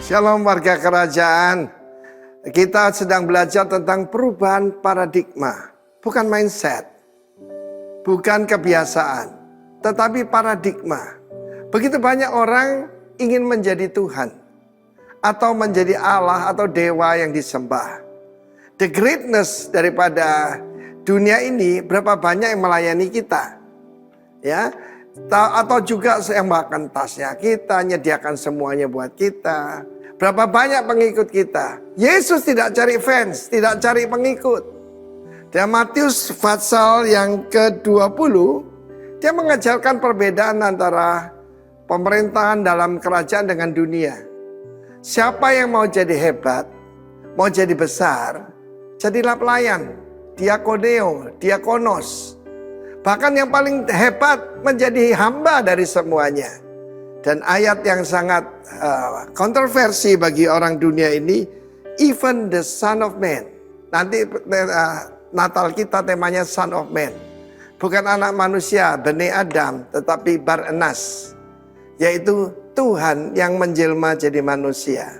Shalom warga kerajaan. Kita sedang belajar tentang perubahan paradigma. Bukan mindset, bukan kebiasaan, tetapi paradigma. Begitu banyak orang ingin menjadi Tuhan, atau menjadi Allah atau dewa yang disembah. The greatness daripada dunia ini, berapa banyak yang melayani kita, ya? Atau juga yang makan tasnya kita, nyediakan semuanya buat kita. Berapa banyak pengikut kita. Yesus tidak cari fans, tidak cari pengikut. Dan Matius pasal yang ke-20, dia mengajarkan perbedaan antara pemerintahan dalam kerajaan dengan dunia. Siapa yang mau jadi hebat, mau jadi besar, jadilah pelayan, diakoneo, diakonos. Bahkan yang paling hebat menjadi hamba dari semuanya. Dan ayat yang sangat kontroversi bagi orang dunia ini, even the Son of Man. Nanti Natal kita temanya Son of Man. Bukan anak manusia, Bani Adam, tetapi Bar-Enas. Yaitu Tuhan yang menjelma jadi manusia.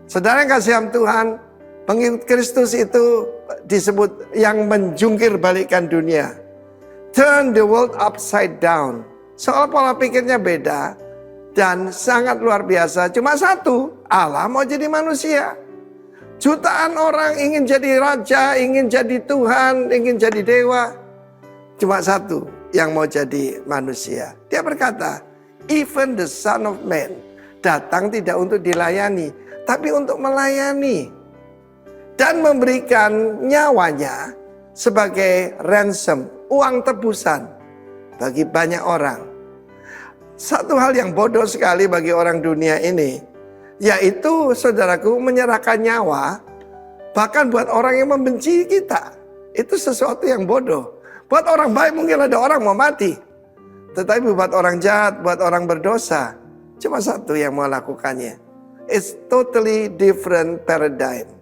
Saudara yang kasih Tuhan, pengikut Kristus itu disebut yang menjungkir balikkan dunia. Turn the world upside down. Soal pola pikirnya beda. Dan sangat luar biasa. Cuma satu, Allah mau jadi manusia. Jutaan orang ingin jadi raja, ingin jadi Tuhan, ingin jadi dewa. Cuma satu yang mau jadi manusia. Dia berkata, even the Son of Man datang tidak untuk dilayani, tapi untuk melayani. Dan memberikan nyawanya sebagai ransom, uang tebusan bagi banyak orang. Satu hal yang bodoh sekali bagi orang dunia ini, yaitu saudaraku menyerahkan nyawa bahkan buat orang yang membenci kita. Itu sesuatu yang bodoh. Buat orang baik mungkin ada orang mau mati, tetapi buat orang jahat, buat orang berdosa, cuma satu yang mau lakukannya. It's totally different paradigm.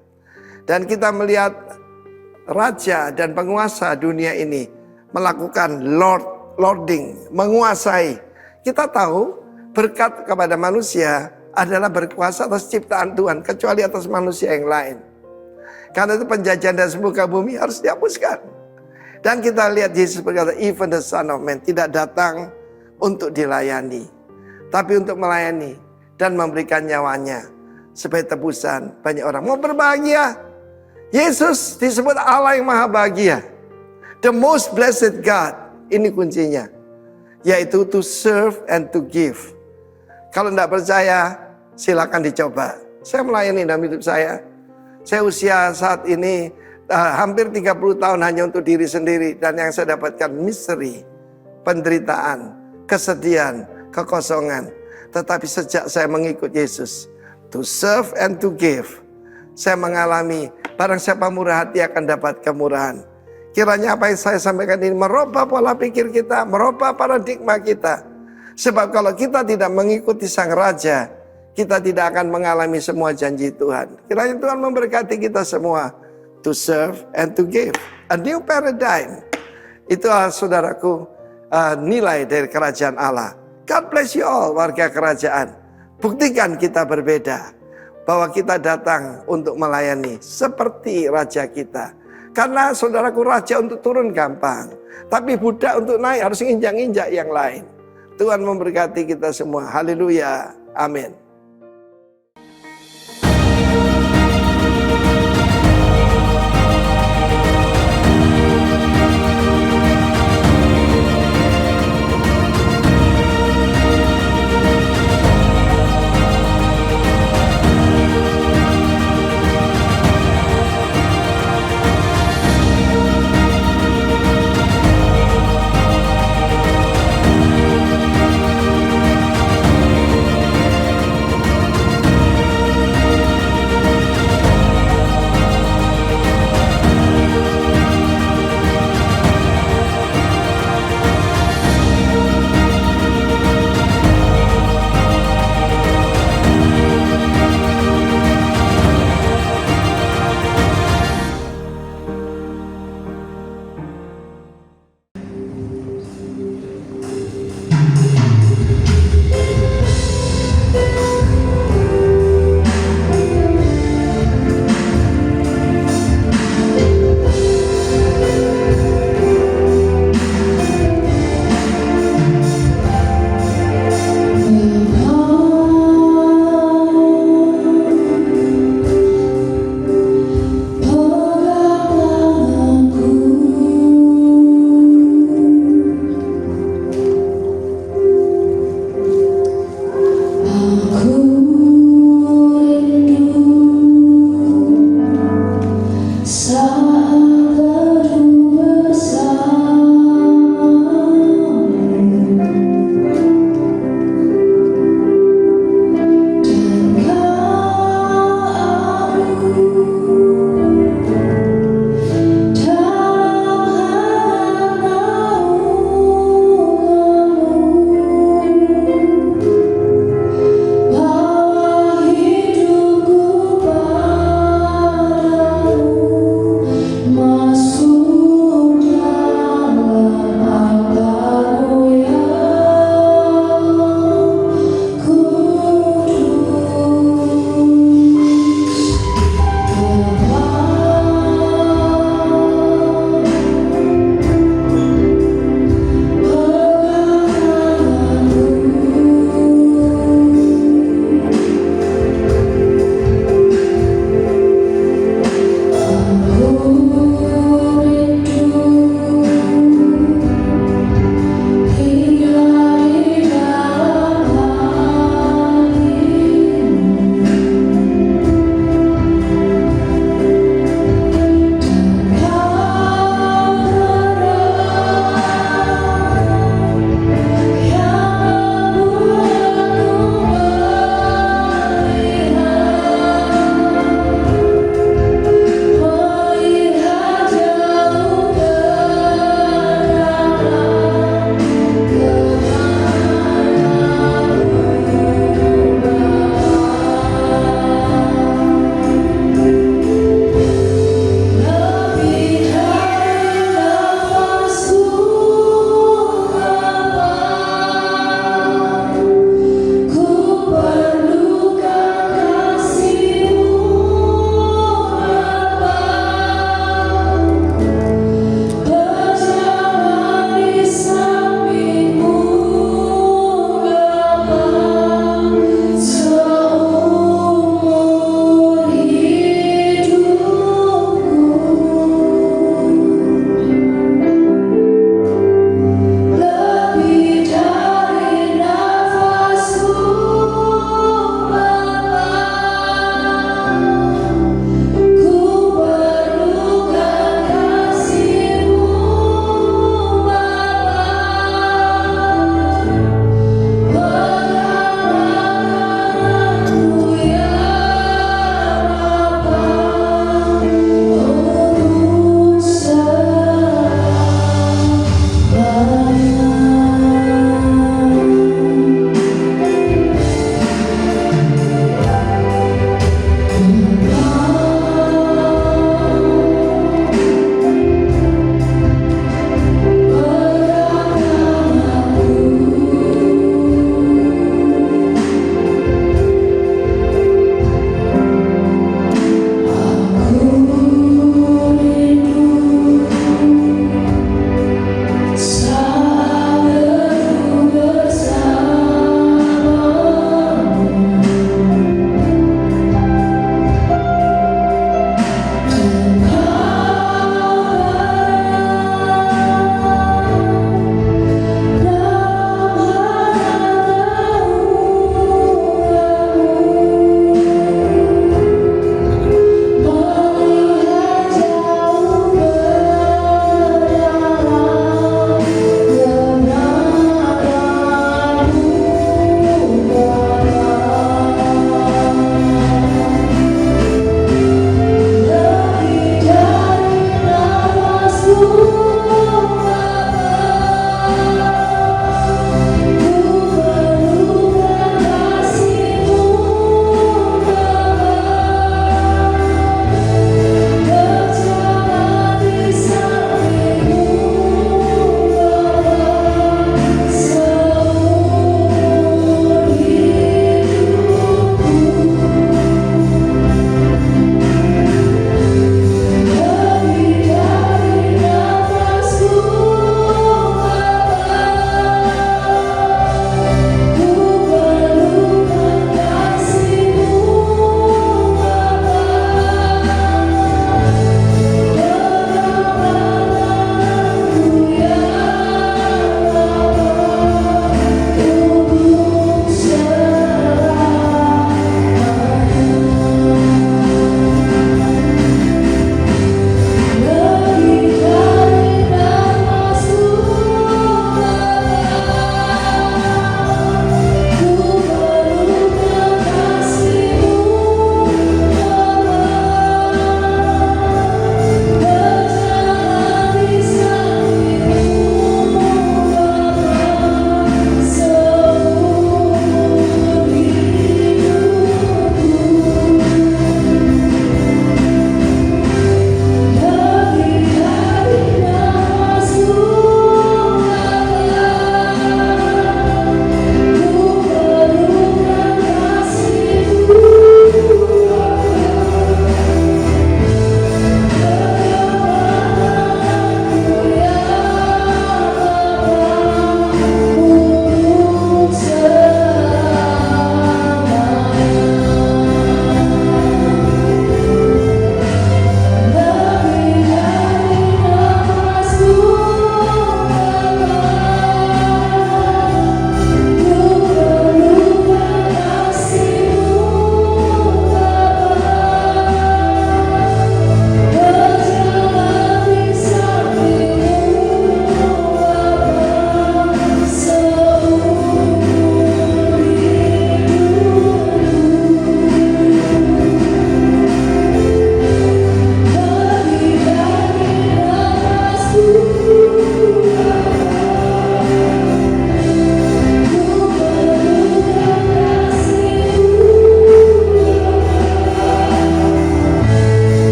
Dan kita melihat raja dan penguasa dunia ini melakukan lording, menguasai. Kita tahu berkat kepada manusia adalah berkuasa atas ciptaan Tuhan, kecuali atas manusia yang lain. Karena itu penjajahan dan semuka bumi harus dihapuskan. Dan kita lihat Yesus berkata, even the Son of Man tidak datang untuk dilayani, tapi untuk melayani dan memberikan nyawanya sebagai tebusan banyak orang. Mau berbahagia. Yesus disebut Allah yang maha bahagia. The most blessed God. Ini kuncinya. Yaitu to serve and to give. Kalau tidak percaya, silakan dicoba. Saya melayani dalam hidup saya. Saya usia saat ini hampir 30 tahun hanya untuk diri sendiri. Dan yang saya dapatkan misery, penderitaan, kesedihan, kekosongan. Tetapi sejak saya mengikut Yesus, to serve and to give, saya mengalami barang siapa murah hati akan dapat kemurahan. Kiranya apa yang saya sampaikan ini merubah pola pikir kita, merubah paradigma kita. Sebab kalau kita tidak mengikuti Sang Raja, kita tidak akan mengalami semua janji Tuhan. Kiranya Tuhan memberkati kita semua. To serve and to give. A new paradigm. Itulah saudaraku nilai dari kerajaan Allah. God bless you all warga kerajaan. Buktikan kita berbeda. Bahwa kita datang untuk melayani seperti Raja kita. Karena saudaraku raja untuk turun gampang. Tapi budak untuk naik harus injak-injak yang lain. Tuhan memberkati kita semua. Haleluya. Amin.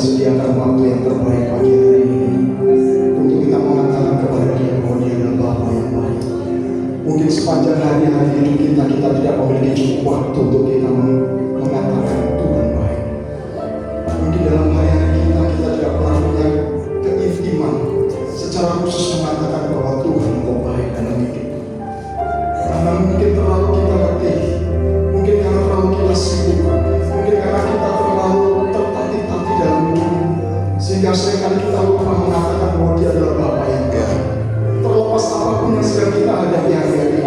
sediakan waktu yang terbaik pagi hari ini untuk kita mengatakan kepada Dia bahwa Dia adalah Bapa yang baik. Mungkin sepanjang hari-hari hidup kita tidak memiliki cukup waktu untuk kita mengatakan Tuhan baik. Mungkin dalam hari-hari kita tidak pernah punya keintiman secara khusus mengatakan bahwa Tuhan Engkau baik dalam hidup. Karena mungkin terlalu kita letih, mungkin karena terlalu kita sibuk, mungkin karena kita terlalu tertatih-tatih dalam hidup, sehingga seringkali kita lupa mengatakan bahwa Dia adalah Bapa yang baik. Terlepas apapun yang sedang kita hadapi hari ini,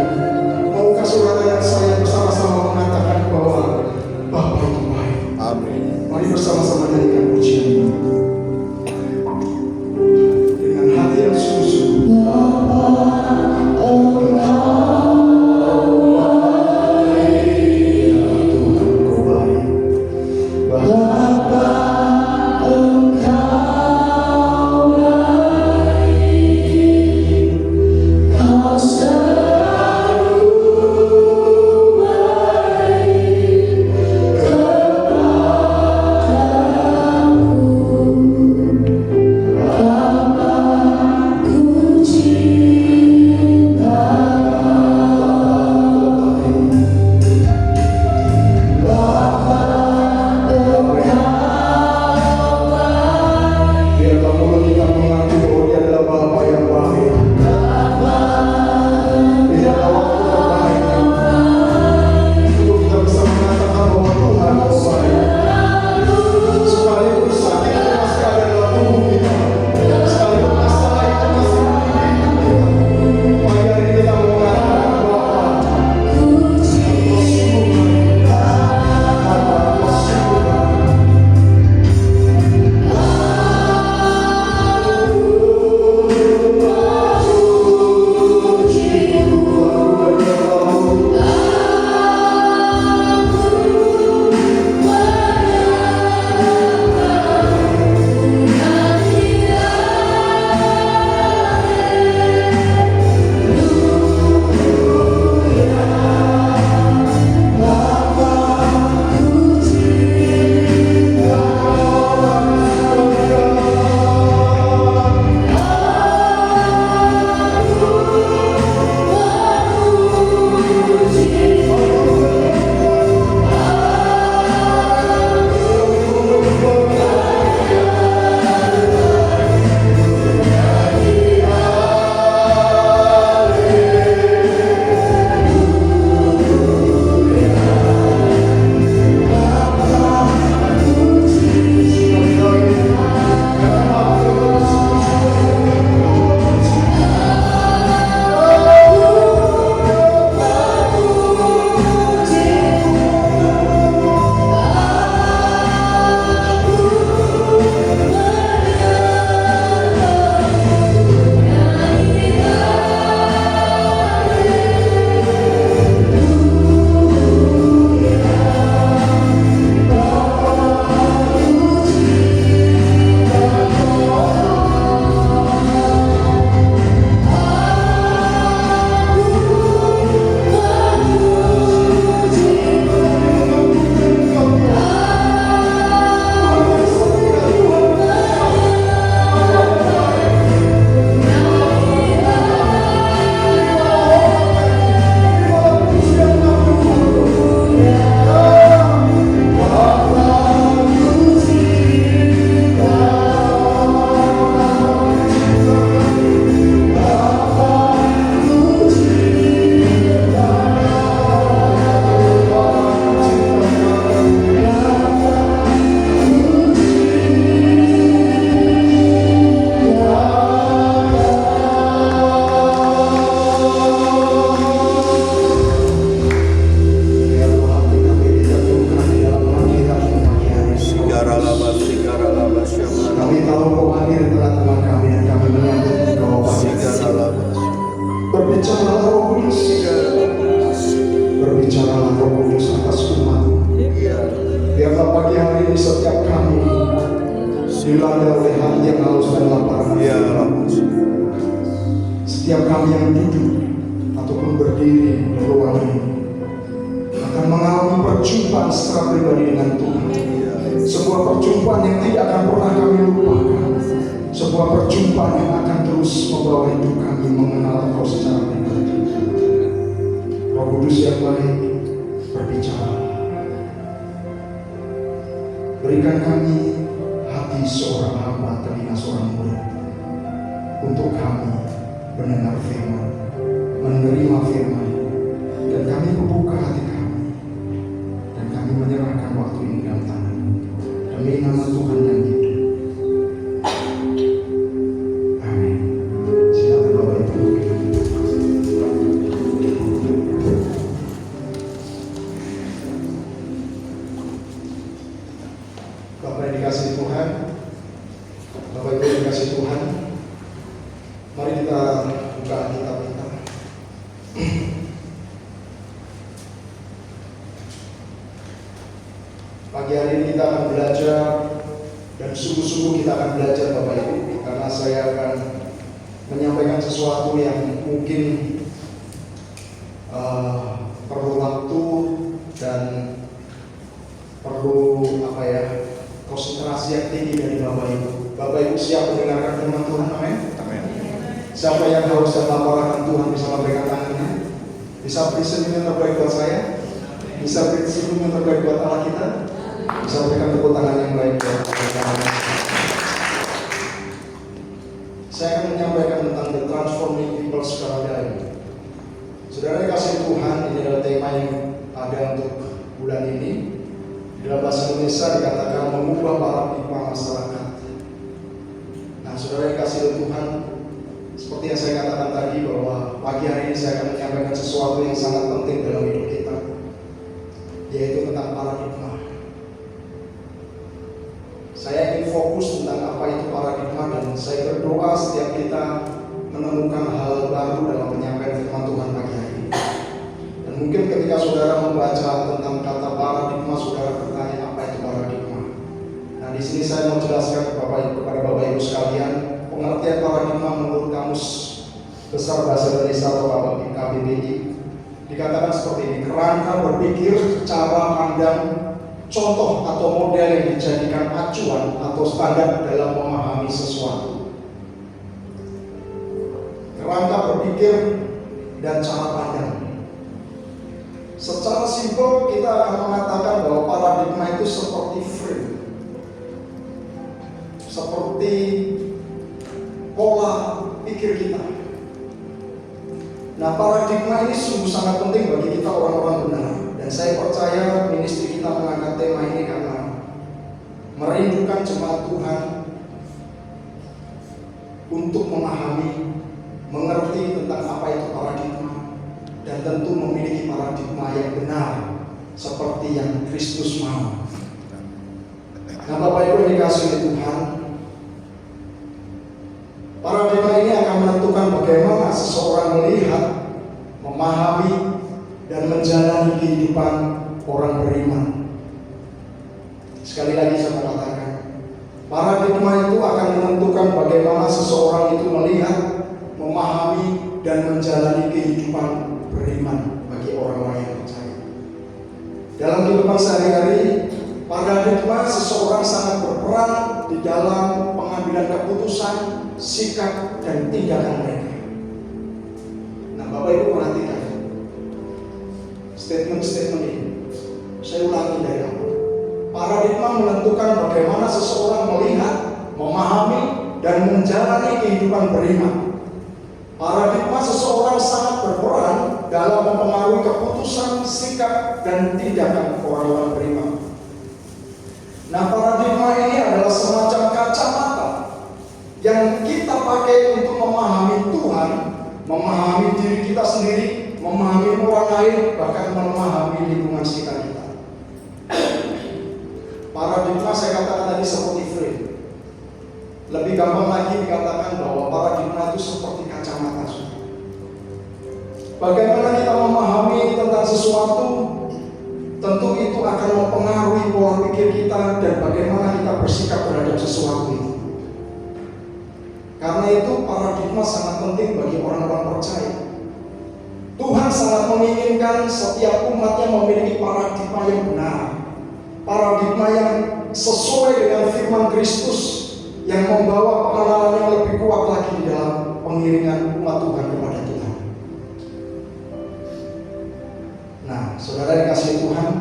maukah saudara yang saya bersama-sama mengatakan bahwa Bapa itu baik? Amin. Mari bersama-sama nyanyikan pujian ini dengan hati yang sungguh-sungguh. dilanda oleh hati yang haus dan lapar. Setiap kami yang duduk ataupun berdiri di ruang ini akan mengalami perjumpaan secara pribadi dengan Tuhan. Sebuah perjumpaan yang tidak akan pernah perjumpaan yang akan terus membawa hidup kami mengenal Engkau secara pribadi. Roh Kudus yang baik, berbicara. Berikan kami hati seorang hamba, telinga seorang murid, untuk kami mendengar firman, menerima firman, dan kami membuka hati kami, dan kami menyerahkan waktu ini dalam tangan demi nama Tuhan yang hidup. Amin. Silakan Bapak Ibu. Bapak yang dikasihi Tuhan, Bapak Ibu yang dikasihi Tuhan, mari kita buka Alkitab kita. Pagi hari ini kita akan belajar, dan sungguh-sungguh kita akan belajar Bapak Ibu, karena saya akan menyampaikan sesuatu yang mungkin perlu waktu dan perlu konsentrasi yang tinggi dari Bapak Ibu. Bapak Ibu siap mendengarkan firman Tuhan? Amin. Siapa yang harus melaporkan Tuhan bisa memberikan tangannya? Bisa beri senyum yang terbaik buat saya? Bisa beri senyum yang terbaik buat Allah kita? Bisa berikan tepuk tangan yang baik buat Allah. Saya akan menyampaikan tentang the transforming people's paradigm. Saudara dikasih Tuhan, ini adalah tema yang ada untuk bulan ini. Dalam bahasa Indonesia dikatakan mengubah paradigma masyarakat. Nah, saudara dikasih Tuhan, seperti yang saya katakan tadi, bahwa pagi hari ini saya akan menyampaikan sesuatu yang sangat penting dalam hidup kita, yaitu tentang paradigma. Saya ingin fokus tentang apa itu paradigma, dan saya berdoa setiap kita menemukan hal baru dalam penyampaian firman Tuhan pagi hari ini. Dan mungkin ketika saudara membaca tentang kata paradigma, saudara bertanya apa itu paradigma. Nah, di sini saya mau jelaskan kepada Bapak Ibu sekalian pengertian paradigma menurut Kamus Besar Bahasa Indonesia atau KBBI. Dikatakan seperti ini: kerangka berpikir, cara pandang, contoh atau model yang dijadikan acuan atau standar dalam memahami sesuatu. Kerangka berpikir dan cara pandang. Secara simpel kita akan mengatakan bahwa paradigma itu seperti frame, seperti pola pikir kita. Nah, paradigma ini sungguh sangat penting bagi kita orang-orang benar. Dan saya percaya ministry kita mengangkat tema ini karena merindukan jemaat Tuhan untuk memahami, mengerti tentang apa itu paradigma, dan tentu memiliki paradigma yang benar seperti yang Kristus mau. Nah, Bapak Ibu yang dikasihi Tuhan, paradigma ini akan menentukan bagaimana seseorang melihat, memahami, dan menjalani kehidupan orang beriman. Sekali lagi saya mengatakan, paradigma itu akan menentukan bagaimana seseorang itu melihat, memahami, dan menjalani kehidupan beriman bagi orang-orang yang percaya. Dalam kehidupan sehari-hari, paradigma seseorang sangat berperan di dalam pengambilan keputusan, sikap, dan tindakan mereka. Nah, Bapak Ibu perhatikan statement-statement ini. Saya ulangi dari awal. Paradigma menentukan bagaimana seseorang melihat, memahami, dan menjalani kehidupan beriman. Paradigma seseorang sangat berperan dalam mempengaruhi keputusan, sikap, dan tindakan orang-orang beriman. Nah, paradigma ini adalah semacam kacamata yang kita pakai untuk memahami Tuhan, memahami diri kita sendiri, memahami orang lain, bahkan memahami lingkungan sekitar kita. Paradigma saya katakan tadi seperti frame. Lebih gampang lagi dikatakan bahwa paradigma itu seperti kacamata. Bagaimana kita memahami tentang sesuatu, tentu itu akan mempengaruhi pola pikir kita dan bagaimana kita bersikap terhadap sesuatu itu. Karena itu paradigma sangat penting bagi orang-orang percaya. Tuhan sangat menginginkan setiap umatnya memiliki paradigma yang benar, paradigma yang sesuai dengan firman Kristus, yang membawa pengenalan yang lebih kuat lagi di dalam pengiringan umat Tuhan kepada Tuhan. Nah, saudara dikasihi Tuhan,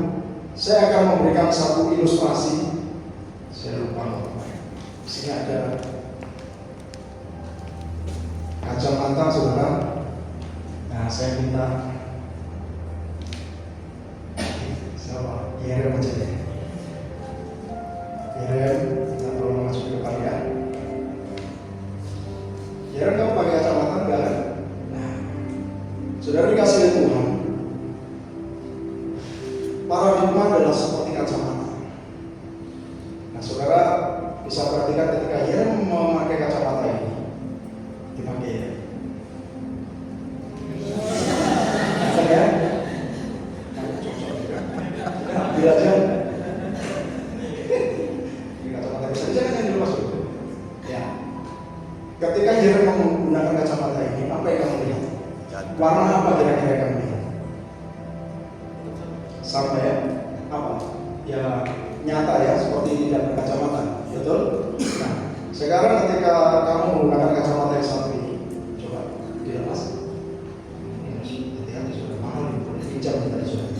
saya akan memberikan satu ilustrasi. Saya lupa loh. Di sini ada kacamata, saudara. Nah, saya minta siapa? Yerem aja deh. Yerem, kita tolong masuk ke depan. Yerem, kamu pakai kacamata enggak kan? Nah, saudara dikasihi Tuhan, paradigma adalah seperti kacamata. Nah, saudara bisa perhatikan ketika Yerem memakai kacamata ini, dipakai ya. Ya, ambil aja. Ini kacamata bisa aja kan yang di masuk. Ya. Ketika Yerem menggunakan kacamata ini, apa yang kamu lihat? Warna apa kira-kira yang kamu lihat? Sama ya? Apa? Ya nyata ya, seperti tidak berkacamata. Betul? Nah, sekarang ketika kamu menggunakan kacamata yang satu ini, coba dilepas. Hati-hati sudah mahal nih, boleh pinjam tadi sudah.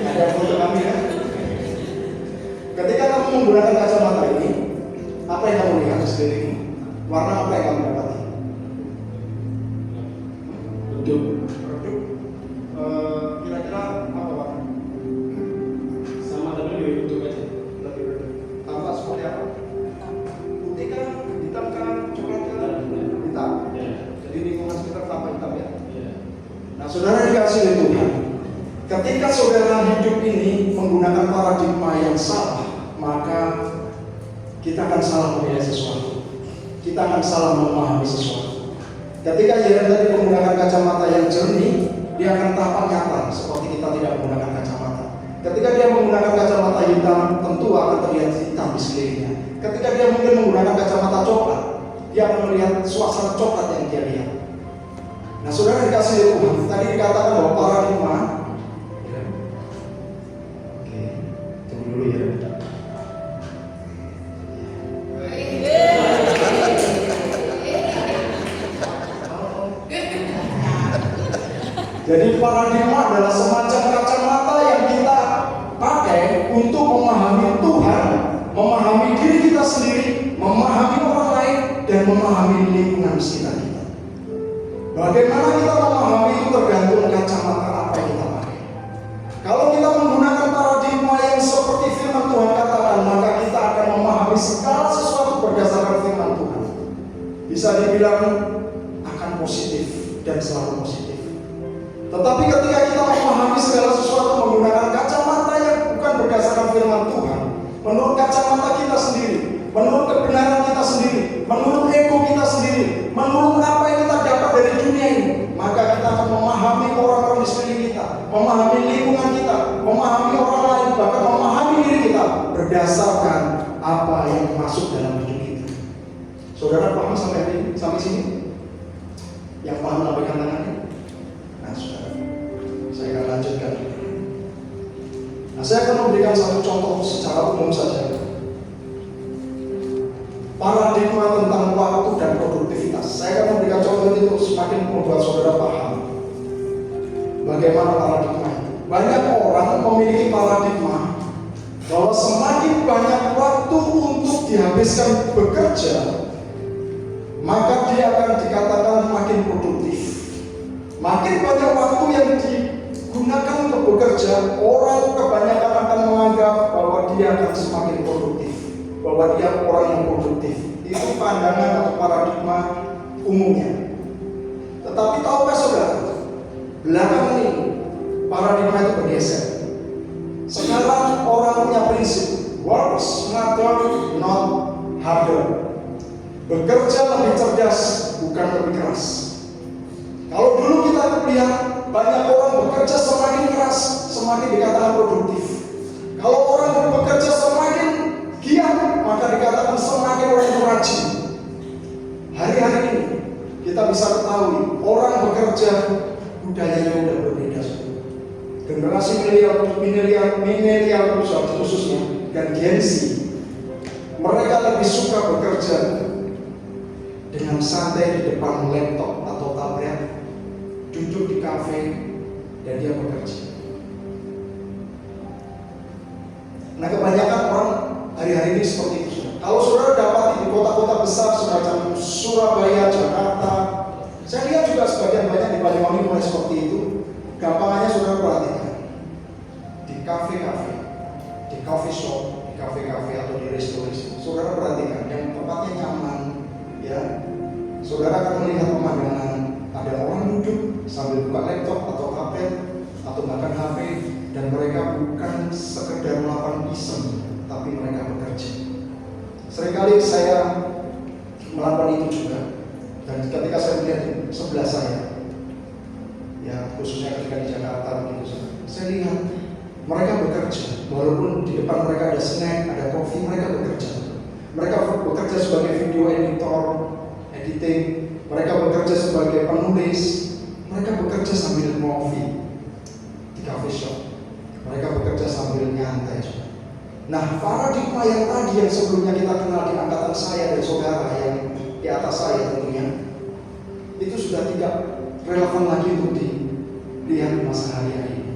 Ada foto kami ya. Ketika kamu menggunakan kacamata ini, apa yang kamu lihat sendiri? Warna apa yang kamu dapati? Redup. Kira-kira apa warna? Sama tapi lebih redup aja. Lebih redup. Tampak seperti apa? Putih kan, hitam kan, coklat kan? Hitam. Jadi lingkungan sekitar tampak hitam ya. Nah, saudara dikasihi Tuhan, ketika saudara hidup ini menggunakan paradigma yang salah, maka kita akan salah menilai sesuatu. Kita akan salah memahami sesuatu. Ketika Yerem tadi menggunakan kacamata yang jernih, dia akan tampak nyata seperti kita tidak menggunakan kacamata. Ketika dia menggunakan kacamata hitam, tentu akan terlihat hitam di sekelilingnya. Ketika dia mungkin menggunakan kacamata coklat, dia akan melihat suasana coklat yang dia lihat. Nah, saudara dikasihi Tuhan, tadi dikatakan bahwa paradigma. Oke, tunggu dulu ya. Jadi paradigma adalah semacam kacamata yang kita pakai untuk memahami Tuhan, memahami diri kita sendiri, memahami orang lain, dan memahami lingkungan sekitar kita. Bagaimana kita memahami itu tergantung kacamata apa yang kita pakai. Kalau kita menggunakan paradigma yang seperti firman Tuhan katakan, maka kita akan memahami segala sesuatu berdasarkan firman Tuhan. Bisa dibilang akan positif dan selalu positif. Tetapi ketika kita memahami segala sesuatu menggunakan kacamata yang bukan berdasarkan firman Tuhan, menurut kacamata kita sendiri, menurut kebenaran kita sendiri, menurut ego kita sendiri, menurut apa yang kita dapat dari dunia ini, maka kita akan memahami orang-orang di sekeliling kita, memahami lingkungan kita, memahami orang lain, bahkan memahami diri kita berdasarkan apa yang masuk dalam hidup kita. Saudara paham sampai sini? Yang paham lambaikan tangannya? Nah, saudara, saya akan lanjutkan. Nah, saya akan memberikan satu contoh secara umum saja. Paradigma tentang waktu dan produktivitas. Saya akan memberikan contoh ini untuk semakin membuat saudara paham bagaimana paradigma itu. Banyak orang memiliki paradigma bahwa semakin banyak waktu untuk dihabiskan bekerja, maka dia akan dikatakan makin produktif. Makin banyak waktu yang digunakan untuk bekerja, orang kebanyakan akan menganggap bahwa dia akan semakin produktif, bahwa dia orang yang produktif. Itu pandangan atau paradigma umumnya. Tetapi tahukah saudara, belakangan ini paradigma itu bergeser. Sekarang orang punya prinsip work smarter, not harder. Bekerja lebih cerdas, bukan lebih keras. Kalau dulu kita lihat banyak orang bekerja semakin keras, semakin dikatakan produktif. Kalau orang bekerja semakin giat, maka dikatakan semakin orang itu rajin. Hari-hari ini kita bisa ketahui orang bekerja budayanya sudah berbeda. generasi milenial khususnya, dan Gen Z, mereka lebih suka bekerja dengan santai di depan laptop atau tablet, duduk di kafe, dan dia bekerja. Nah, kebanyakan orang hari-hari ini seperti itu. Kalau saudara dapati di kota-kota besar semacam Surabaya, Jakarta, saya lihat juga sebagian banyak di Banyuwangi mulai seperti itu. Gampangannya saudara perhatikan, di kafe-kafe, di coffee shop, di kafe-kafe atau di restoran, saudara perhatikan yang tempatnya nyaman, ya. Saudara akan melihat pemandangan ada orang duduk sambil buka laptop atau tablet atau bahkan HP, dan mereka bukan sekedar melakukan iseng, tapi mereka bekerja. Seringkali saya melakukan itu juga, dan ketika saya melihat di sebelah saya, ya khususnya ketika di Jakarta begitu, saya lihat mereka bekerja, walaupun di depan mereka ada snack, ada kopi, mereka bekerja. Mereka bekerja sebagai video editor, editing, mereka bekerja sebagai penulis, mereka bekerja sambil ngopi di cafe shop, mereka bekerja sambil nyantai juga. Nah, paradigma yang tadi yang sebelumnya kita kenal di angkatan saya dan saudara yang di atas saya tentunya, itu sudah tidak relevan lagi untuk dilihat di masa hari-hari ini.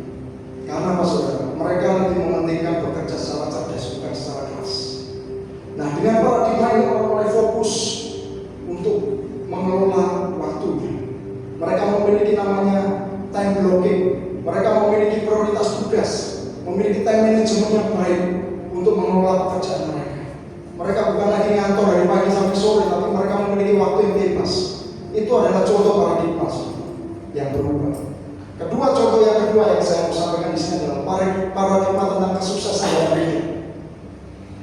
Karena apa saudara? Mereka lebih mementingkan bekerja secara cerdas, bukan secara keras. Nah, dengan paradigma ini orang mulai fokus untuk mengelola waktunya. Mereka memiliki namanya time blocking. Mereka memiliki prioritas tugas, memiliki time management yang baik untuk mengelola pekerjaan mereka. Mereka bukan lagi ngantor dari pagi sampai sore, tapi mereka memiliki waktu yang bebas. Itu adalah contoh paradigma yang berubah. Contoh yang kedua yang saya mau sampaikan di sini adalah paradigma tentang kesuksesan dalam hidup.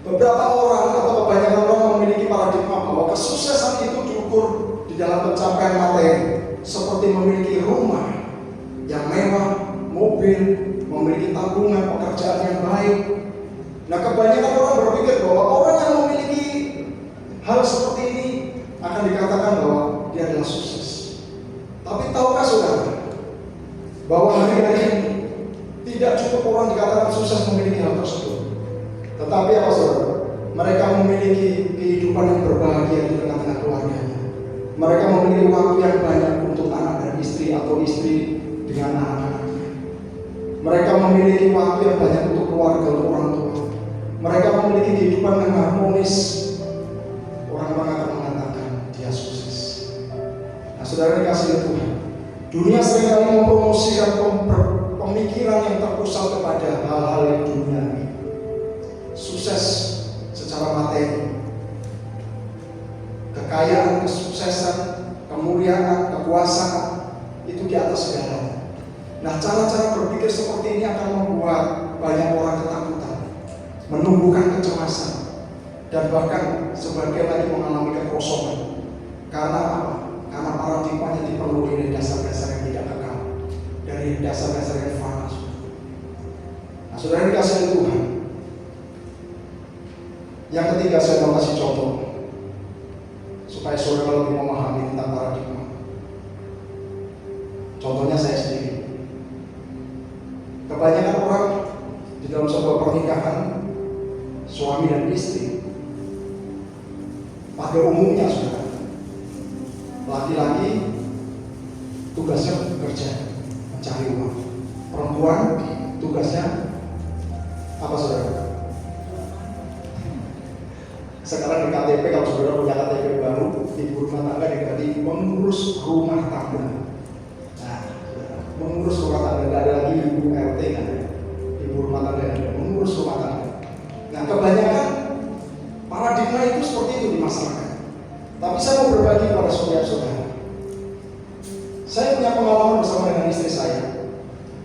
Beberapa orang atau kebanyakan orang memiliki paradigma bahwa kesuksesan itu diukur di dalam pencapaian materi, seperti memiliki rumah yang mewah, mobil, memiliki tabungan, pekerjaan yang baik. Nah, kebanyakan orang berpikir bahwa orang yang memiliki hal seperti ini akan dikatakan bahwa dia adalah sukses. Tapi tahukah saudara bahwa hari-hari ini tidak cukup orang dikatakan sukses memiliki hal tersebut, tetapi apa saudara? Mereka memiliki kehidupan yang berbahagia di tengah-tengah keluarganya. Mereka memiliki waktu yang banyak untuk anak dan istri atau istri dengan anak-anaknya. Mereka memiliki waktu yang banyak untuk keluarga, untuk orang tua. Mereka memiliki kehidupan yang harmonis. Orang-orang akan mengatakan dia sukses. Nah, saudara dikasihi Tuhan, dunia seringkali mempromosikan pemikiran yang terpusat kepada hal-hal yang duniawi. Sukses secara materi, kekayaan, kesuksesan, kemuliaan, kekuasaan, itu di atas segalanya. Nah, cara-cara berpikir seperti ini akan membuat banyak orang ketakutan, menumbuhkan kecemasan, dan bahkan sebagian lagi mengalami kekosongan. Karena apa? Karena paradigmanya dipenuhi dari dasar-dasar yang tidak kekal, dari dasar-dasar yang fana. Nah, saudara dikasihi Tuhan, yang ketiga saya mau kasih contoh supaya saudara lebih memahami tentang paradigma. Contohnya saya sendiri. Kebanyakan orang di dalam sebuah pernikahan, suami dan istri, pada umumnya saudara, laki-laki tugasnya bekerja, mencari uang. Perempuan tugasnya apa saudara? Sekarang di KTP, kalau saudara punya KTP baru, ibu rumah tangga diganti mengurus rumah tangga. Nah, mengurus rumah tangga, tidak ada lagi ibu RT kan? Ibu rumah tangga ada, mengurus rumah tangga. Nah, kebanyakan paradigma itu seperti itu di masyarakat. Tapi saya mau berbagi kepada saudara-saudara. Saya punya pengalaman bersama dengan istri saya.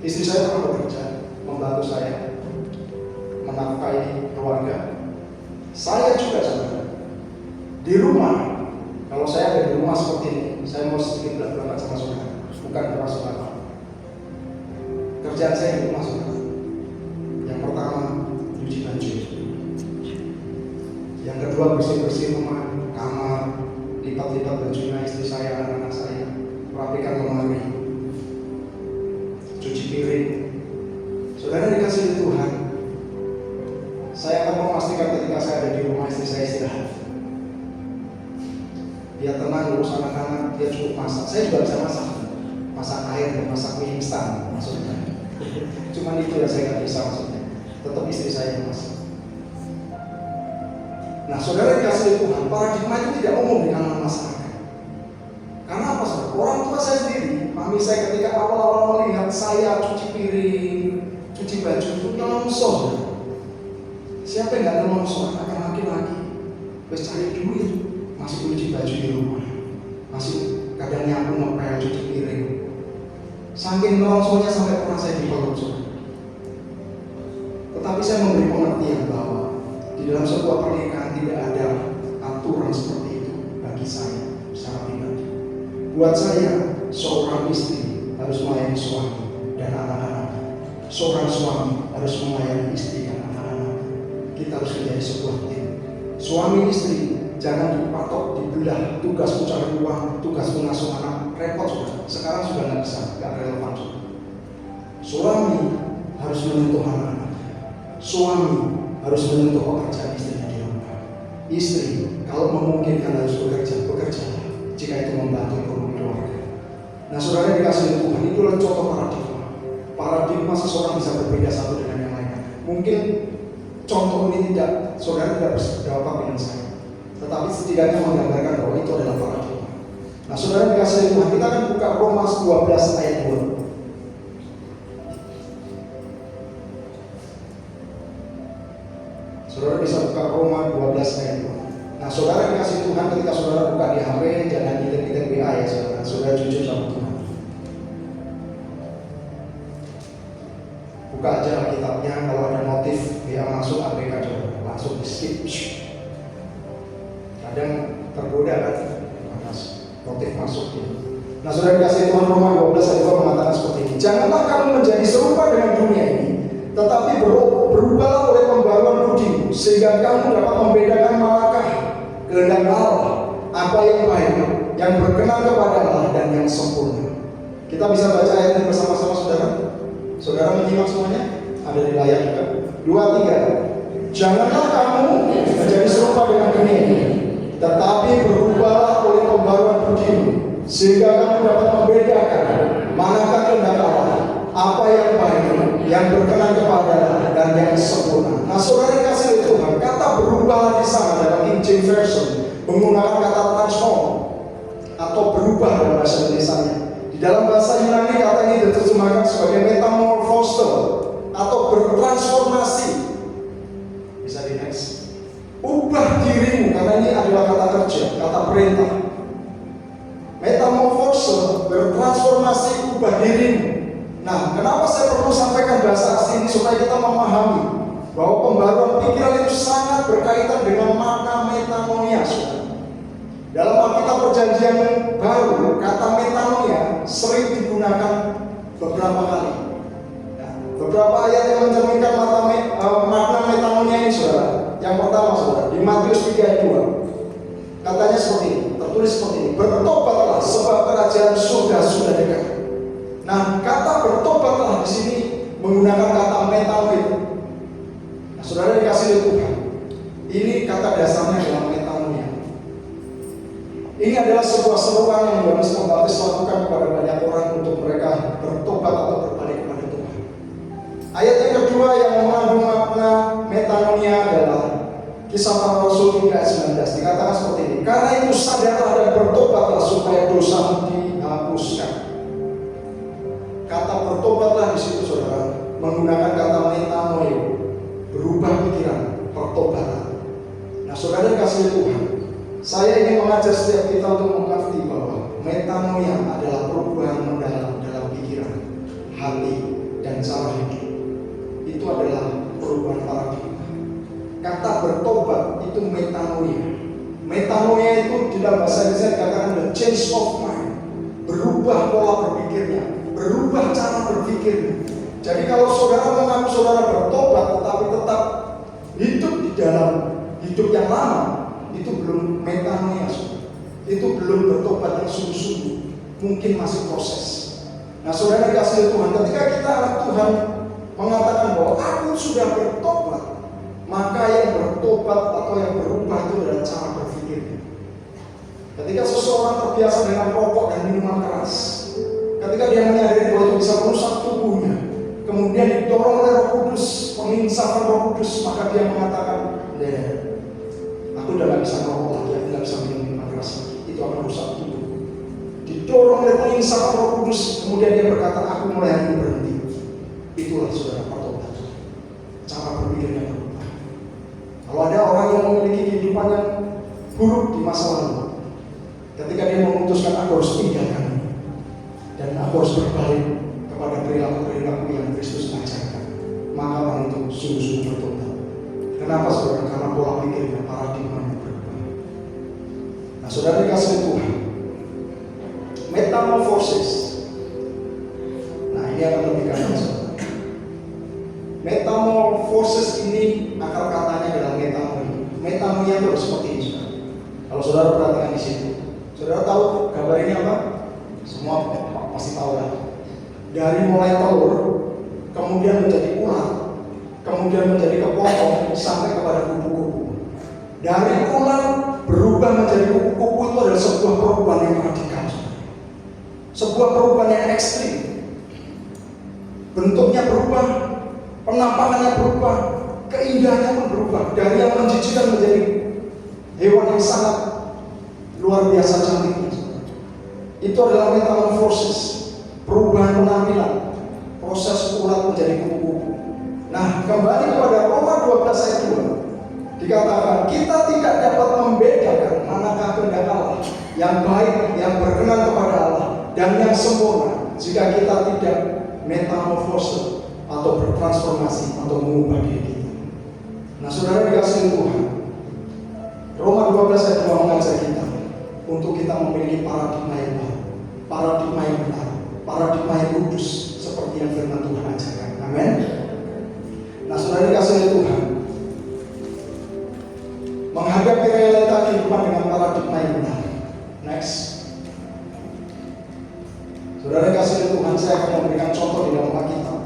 Istri saya pernah bekerja, membantu saya menafkahi keluarga. Saya juga saudara, di rumah, kalau saya ada di rumah seperti ini, saya mau sedikit belak-belakan sama saudara, bukan termasuk apa. Kerjaan saya di rumah saudara. Yang pertama, cuci baju. Yang kedua, bersih-bersih rumah, kamar, lipat-lipat bajunya istri saya, anak-anak saya, rapikan lemari, cuci piring, pastikan ketika saya ada di rumah istri saya istirahat. Dia tenang urus anak-anak, dia cukup masak. Saya juga bisa masak. Masak air dan masak mie instan maksudnya. Cuman itu yang saya nggak bisa maksudnya. Tetap istri saya yang masak. Nah, saudara dikasih Tuhan, paradigma itu tidak umum di kalangan masyarakat. Karena apa saudara? Orang tua saya sendiri, mami saya ketika awal-awal melihat saya cuci piring, cuci baju itu nelongso. Siapa yang nggak nelongso? Akan laki-laki. Wes cari duit, masih cuci baju di rumah, masih kadang nyapu ngepel cuci piring. Saking nelongsonya sampai pernah saya dipeluk. Tetapi saya memberi pengertian bahwa di dalam sebuah pernikahan tidak ada aturan seperti itu bagi saya secara pribadi. Buat saya, seorang istri harus melayani suami dan anak-anak. Seorang suami harus melayani istri dan anak-anak. Kita harus menjadi sebuah tim. Suami istri jangan dipatok, dibelah, tugas mencari uang, tugas mengasuh anak, repot sudah. Sekarang sudah nggak bisa, nggak relevan sudah. Suami harus menyentuh anak-anak. Suami harus menyentuh pekerjaan istrinya di rumah. Istri kalau memungkinkan harus bekerja. Jika itu membantu ekonomi keluarga. Nah, saudara dikasih Tuhan, itulah contoh paradigma. Paradigma seseorang bisa berbeda satu dengan yang lainnya. Mungkin contoh ini saudara tidak bersedapat dengan saya, tetapi setidaknya menggambarkan bahwa itu adalah paradigma. Nah, saudara dikasih Tuhan, kita akan buka Roma 12 ayat 2. Saudara bisa buka Roma 12 ayat 2. Nah, saudara dikasih Tuhan, ketika saudara buka di HP, jangan ngitung-ngitung WA ya saudara. Saudara jujur sama Tuhan. Buka aja kitabnya, kalau ada notif WA masuk, APK langsung di skip. Kadang tergoda kan, notif masuk gitu. Nah, saudara dikasih Tuhan, Roma 12 ayat 2 mengatakan seperti ini. Janganlah kamu menjadi serupa dengan dunia ini, tetapi berubahlah oleh pembaruan budimu, sehingga kamu dapat membedakan manakah kehendak Allah, apa yang baik, yang berkenan kepada Allah dan yang sempurna. Kita bisa baca ayat ini bersama-sama saudara. Saudara menyimak semuanya? Ada di layar juga. 2, 3. Janganlah kamu menjadi serupa dengan dunia ini, tetapi berubahlah oleh pembaruan budimu, sehingga kamu dapat membedakan manakah kehendak Allah, apa yang baik, yang berkenan kepada Allah dan yang sempurna. Nah, saudara kasih Tuhan, kata berubah di sana dalam King James Version menggunakan kata transform atau berubah dalam bahasa Indonesia-nya. Di dalam bahasa Yunani kata ini diterjemahkan sebagai metamorphose atau bertransformasi. Bisa di next. Ubah dirimu, karena ini adalah kata kerja, kata perintah. Metamorphose, bertransformasi, ubah dirimu. Nah, kenapa saya perlu sampaikan bahasa asli ini supaya kita memahami bahwa pembaruan pikiran itu sangat berkaitan dengan makna metanoia. Dalam Alkitab Perjanjian Baru, kata metanoia sering digunakan beberapa kali. Nah, beberapa ayat yang mencerminkan makna metanoia ini, saudara. Yang pertama, saudara, di Matius 3 ayat 2, katanya seperti ini, tertulis seperti ini: bertobatlah sebab kerajaan surga sudah dekat. Nah, kata bertobatlah di sini menggunakan kata metanoia. Nah, saudara dikasih Tuhan, ini kata dasarnya adalah metanoia. Ini adalah sebuah seruan yang Yohanes Pembaptis lakukan kepada banyak orang untuk mereka bertobat atau berbalik kepada Tuhan. Ayat yang kedua yang mengandung makna metanoia adalah Kisah Para Rasul 3 ayat 19. Dikatakan seperti ini: karena itu sadarlah dan bertobatlah supaya dosamu dihapuskan. Kata bertobatlah di situ, saudara, menggunakan kata metanoia, berubah pikiran, pertobatan. Nah, saudara kasih Tuhan, saya ingin mengajak setiap kita untuk mengerti bahwa metanoia adalah perubahan mendalam dalam pikiran, hati, dan cara hidup. Itu adalah perubahan paradigma. Kata bertobat itu metanoia. Metanoia itu di dalam bahasa Indonesia dikatakan the change of mind, berubah pola berpikirnya, berubah cara berpikir. Jadi kalau saudara mengaku saudara bertobat tetapi tetap hidup di dalam hidup yang lama, itu belum metanoia, itu belum bertobat yang sungguh-sungguh, mungkin masih proses. Nah, saudara dikasih Tuhan, ketika kita anak Tuhan mengatakan bahwa aku sudah bertobat, maka yang bertobat atau yang berubah itu adalah cara berpikirnya. Ketika seseorang terbiasa dengan rokok dan minuman keras, ketika dia menyadari bahwa itu bisa merusak tubuhnya, kemudian didorong oleh Roh Kudus, penginsapan Roh Kudus, maka dia mengatakan, aku udah gak bisa merokok lagi, aku gak bisa minum minuman keras lagi, itu akan merusak tubuh. Didorong oleh penginsapan Roh Kudus, kemudian dia berkata, aku mulai hari ini berhenti. Itulah saudara pertobat, cara berpikirnya berubah. Kalau ada orang yang memiliki kehidupan yang buruk di masa lalu, ketika dia memutuskan aku harus tinggalkan ini, dan aku harus berbalik kepada perilaku-perilaku yang Kristus ajarkan, maka orang itu sungguh-sungguh bertobat. Kenapa saudara? Karena pola pikirnya, paradigmanya berubah. Nah saudara dikasih Tuhan, metamorfosis. Nah ini akan lebih gampang saudara. Metamorfosis ini akar katanya adalah metamonia. Metamonia itu seperti ini saudara. Kalau saudara perhatikan di sini, saudara tahu gambar ini apa? Semua pasti tahu lah. Dari mulai telur, kemudian menjadi ular, kemudian menjadi kepotong sampai kepada kupu-kupu. Dari ular berubah menjadi kupu-kupu itu adalah sebuah perubahan yang radikal, sebuah perubahan yang ekstrim. Bentuknya berubah, penampakannya berubah, keindahannya pun berubah. Dari yang menjijikan menjadi hewan yang sangat luar biasa cantiknya. Itu adalah metamorfosis, perubahan penampilan, proses ulat menjadi kupu-kupu. Nah, kembali kepada Roma 12 ayat 2, dikatakan kita tidak dapat membedakan manakah kehendak Allah yang baik, yang berkenan kepada Allah, dan yang sempurna jika kita tidak metamorfosis atau bertransformasi atau mengubah diri kita. Nah, saudara dikasih Tuhan, Roma 12 ayat 2 mengajak kita untuk kita memiliki paradigma yang baru, paradigma yang benar, paradigma yang kudus seperti yang firman Tuhan ajarkan. Amin. Nah, saudara dikasih Tuhan, menghadapi realita kehidupan dengan paradigma yang benar. Next. Saudara dikasih Tuhan, saya akan memberikan contoh di dalam Alkitab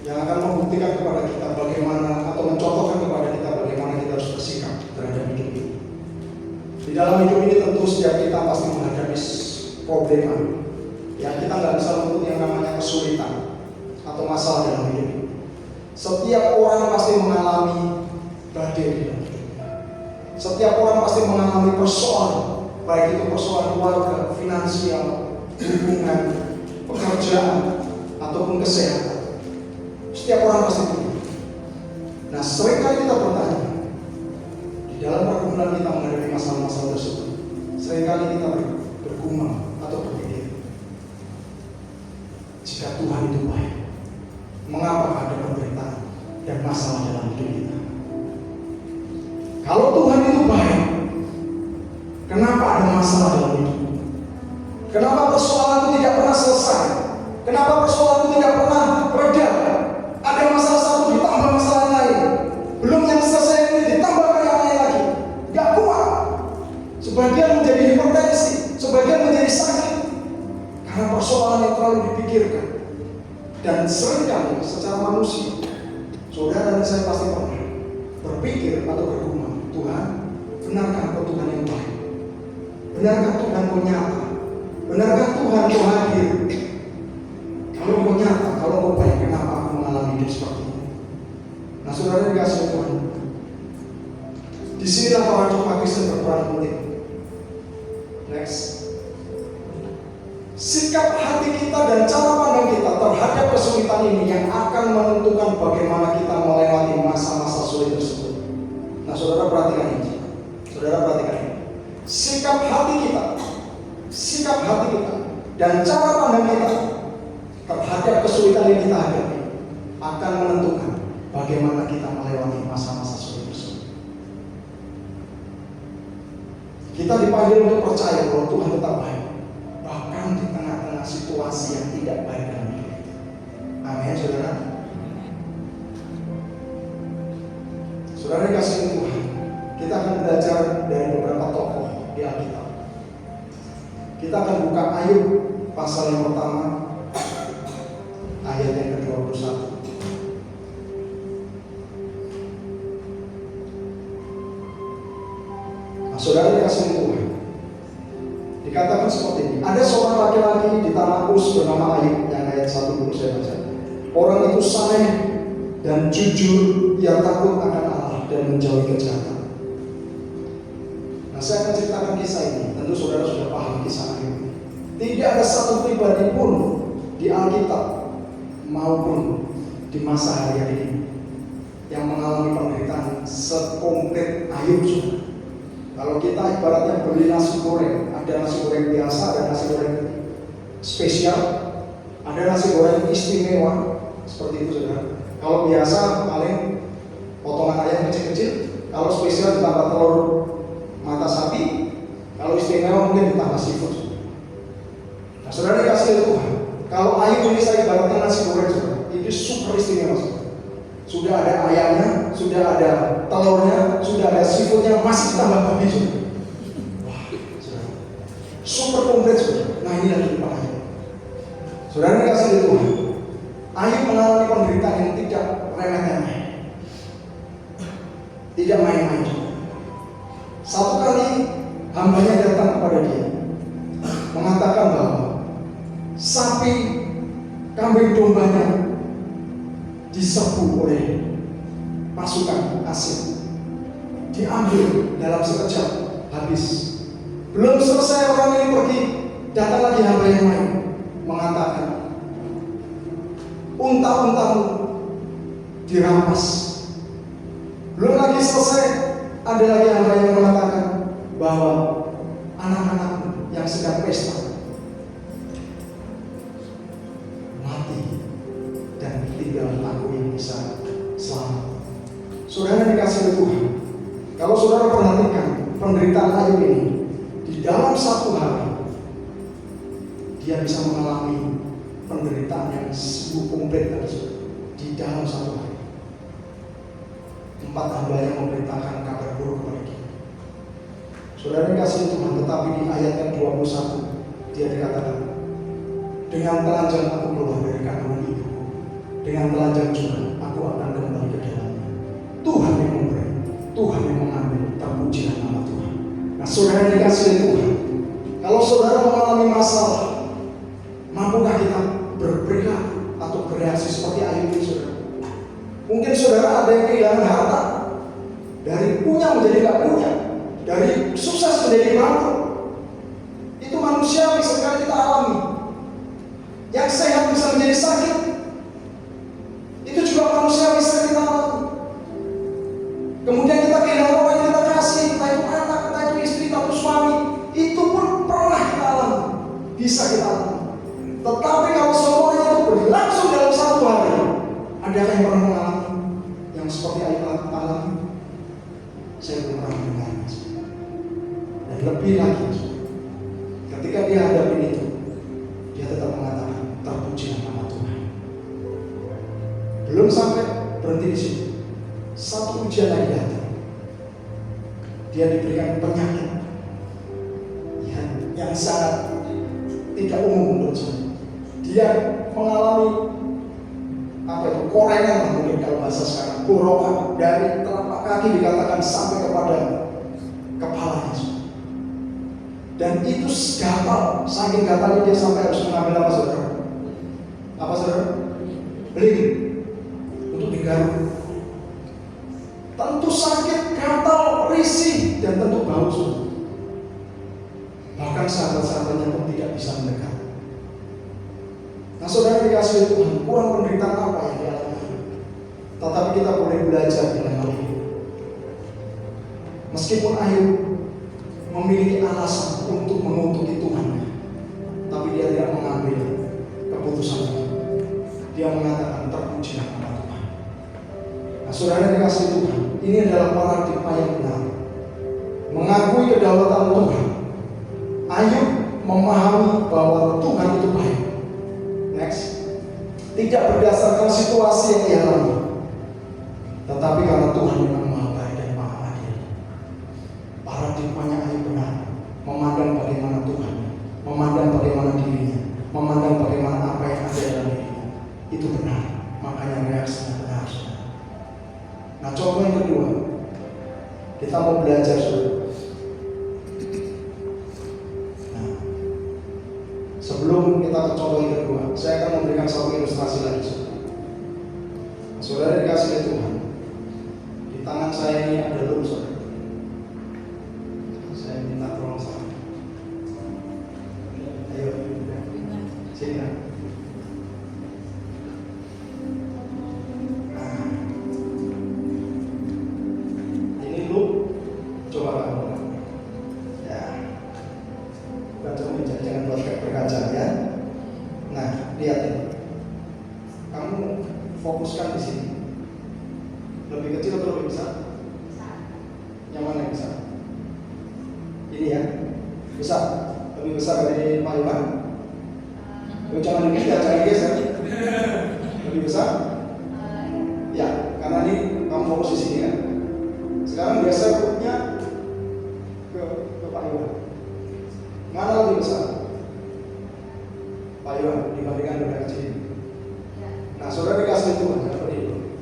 yang akan membuktikan kepada kita bagaimana, atau mencontohkan kepada kita bagaimana kita harus bersikap terhadap hidup ini. Di dalam hidup ini tentu setiap kita pasti menghadapi problema yang kita nggak bisa luput, yang namanya kesulitan atau masalah dalam hidup ini. Setiap orang pasti mengalami badai di dalam hidup. Setiap orang pasti mengalami persoalan, baik itu persoalan keluarga, finansial, hubungan, pekerjaan, ataupun kesehatan. Setiap orang pasti punya. Nah, seringkali kita bertanya, di dalam pergumulan kita menghadapi masalah-masalah tersebut, seringkali kita bergumam atau berpikir, jika Tuhan itu baik, mengapa ada penderitaan dan masalah dalam hidup kita? Kalau Tuhan itu baik, kenapa ada masalah dalam hidup? Kenapa persoalan itu tidak pernah selesai? Kenapa persoalan itu tidak pernah reda? Ada masalah satu ditambah masalah lain. Belum yang selesai ini ditambahkan yang lain lagi. Gak kuat. Sebagian menjadi hipertensi, sebagian menjadi sakit karena persoalan yang terlalu dipikirkan. Dan seringkali secara manusia, saudara dan saya pasti pernah berpikir atau bergumam, Tuhan, benarkah Engkau Tuhan yang baik? Benarkah Tuhan Engkau nyata? Benarkah Tuhan Engkau hadir? Kalau Engkau nyata, kalau Engkau baik, kenapa aku mengalami hidup seperti ini? Nah, saudara dikasih Tuhan, disinilah paradigma Kristen berperan penting. Next. Sikap hati kita dan cara pandang kita terhadap kesulitan ini yang akan menentukan bagaimana kita melewati masa-masa sulit tersebut. Nah, saudara perhatikan ini. Saudara perhatikan ini. Sikap hati kita dan cara pandang kita terhadap kesulitan yang kita hadapi akan menentukan bagaimana kita melewati masa-masa sulit tersebut. Kita dipanggil untuk percaya bahwa Tuhan tetap baik, bahkan di tengah-tengah situasi yang tidak baik dalam hidup kita. Amin, saudara. Saudara dikasihi Tuhan, kita akan belajar dari beberapa tokoh di Alkitab. Kita akan buka Ayub pasal yang pertama, ayat yang ke-21. saudara dikasih Tuhan, dikatakan seperti ini. Ada seorang laki-laki di tanah Uz bernama Ayub, yang ayat 1 dulu saya baca. Orang itu saleh dan jujur, ia takut akan Allah dan menjauhi kejahatan. Nah, saya akan ceritakan kisah ini. Tentu saudara sudah paham kisah ini. Tidak ada satu pribadi pun di Alkitab maupun di masa hari ini yang mengalami penderitaan sekomplit Ayub. Kalau kita ibaratnya beli nasi goreng, ada nasi goreng biasa, ada nasi goreng spesial, ada nasi goreng istimewa, seperti itu saudara. Kalau biasa paling potongan ayam kecil-kecil, kalau spesial ditambah telur mata sapi, kalau istimewa mungkin ditambah seafood. Nah, saudara dikasih Tuhan, kalau Ayub ini saya ibaratnya nasi goreng saudara, itu super istimewa saudara. Sudah ada ayamnya, sudah ada telurnya, sudah ada seafoodnya, masih ditambah babi saudara. Wah, saudara, super komplit saudara. Nah, ini lagi Pak Ayub. Saudara dikasih Tuhan, Ayub mengalami penderitaan yang tidak remeh-temeh, tidak main-main. Satu kali hambanya datang kepada dia, mengatakan bahwa sapi, kambing dombanya diserbu oleh pasukan asing, diambil dalam sekejap habis. Belum selesai orang ini pergi, datang lagi hamba yang lain mengatakan, unta-untamu dirampas. Belum lagi selesai, ada lagi hamba yang mengatakan bahwa anak-anakmu yang sedang pesta mati dan tinggal aku yang bisa selamat. Saudara dikasih Tuhan, kalau saudara perhatikan penderitaan Ayub ini, di dalam satu hari dia bisa mengalami penderitaan yang sungguh komplit di dalam satu hari. 4 hamba yang memberitakan kabar buruk kepada dia. Saudara dikasih Tuhan, tetapi di ayat yang 21 dia dikatakan, dengan telanjang aku keluar dari kandungan ibuku, dengan telanjang juga aku akan kembali ke dalamnya. Tuhan yang memberi, Tuhan yang mengambil, terpujilah nama Tuhan. Nah, saudara dikasih Tuhan, kalau saudara mengalami masalah, mampukah kita berperilaku atau bereaksi seperti Ayub ini saudara? Mungkin saudara ada yang kehilangan harta, dari punya menjadi gak punya, dari sukses menjadi bangkrut. Itu manusiawi sekali kita alami. Yang sehat bisa menjadi sakit, itu juga manusiawi sekali kita alami. Kemudian kita kehilangan orang yang kita kasih, entah itu anak, entah itu istri, entah itu suami, itu pun pernah kita alami, bisa kita alami. Tetapi kalau semuanya itu berlangsung dalam satu hari, adakah yang pernah mengalami yang seperti Ayub alami? Saya belum pernah mendengar. Dan lebih lagi, ketika dia hadapi itu, dia tetap mengatakan, terpujilah nama Tuhan. Belum sampai berhenti di situ, satu ujian lagi datang. Dia diberikan penyakit yang sangat tidak umum menurut saya. Dia mengalami korengan mungkin kalau bahasa sekarang, gorokan dari telapak kaki dikatakan sampai kepada kepalanya. Dan itu gatal, saking gatalnya dia sampai harus mengambil apa saudara? Apa saudara? Beling untuk digaruk. Tentu sakit, gatal, risih, dan tentu bau saudara. Bahkan sahabat-sahabatnya pun tidak bisa mendekat. Nah, saudara dikasih Tuhan, kurang penderitaan apa yang dialami? Tetapi kita boleh belajar dari hal ini. Meskipun Ayub memiliki alasan untuk mengutuki Tuhan, tapi dia tidak mengambil keputusan itu. Dia mengatakan, terpujilah nama Tuhan. Nah, saudara dikasih Tuhan, ini adalah paradigma yang benar. Mengakui kedaulatan Tuhan. Ayub memahami bahwa Tuhan itu baik. Next. Tidak berdasarkan situasi yang dia alami, tetapi karena Tuhan memang maha baik dan maha adil. Paradigmanya Ayub benar. Memandang bagaimana Tuhan, memandang bagaimana dirinya, memandang bagaimana apa yang ada dalam dirinya. Itu benar. Makanya reaksinya benar. Nah, contoh yang kedua, kita mau belajar saudara. satu ilustrasi lagi, saudara. Saudara dikasih oleh Tuhan, di tangan saya ini ada lum, saudara. Saya minta tolong sama. Ayo, sini. Nah, ini lum, coba kamu. Ya, baca jangan buat berkaca ya. Nah, lihat ini. Kamu fokuskan di sini. Lebih kecil atau lebih besar? Yang mana yang besar? Ini ya, besar. Lebih besar dari Pak Iwan. Jangan digeser, jangan digeser. Lebih besar? Ya, karena ini kamu fokus di sini kan. Sekarang geser perutnya ke Pak Iwan. Mana lebih besar? Pak Iwan dibandingkan dengan kecil. Nah, saudara dikasih Tuhan seperti itu.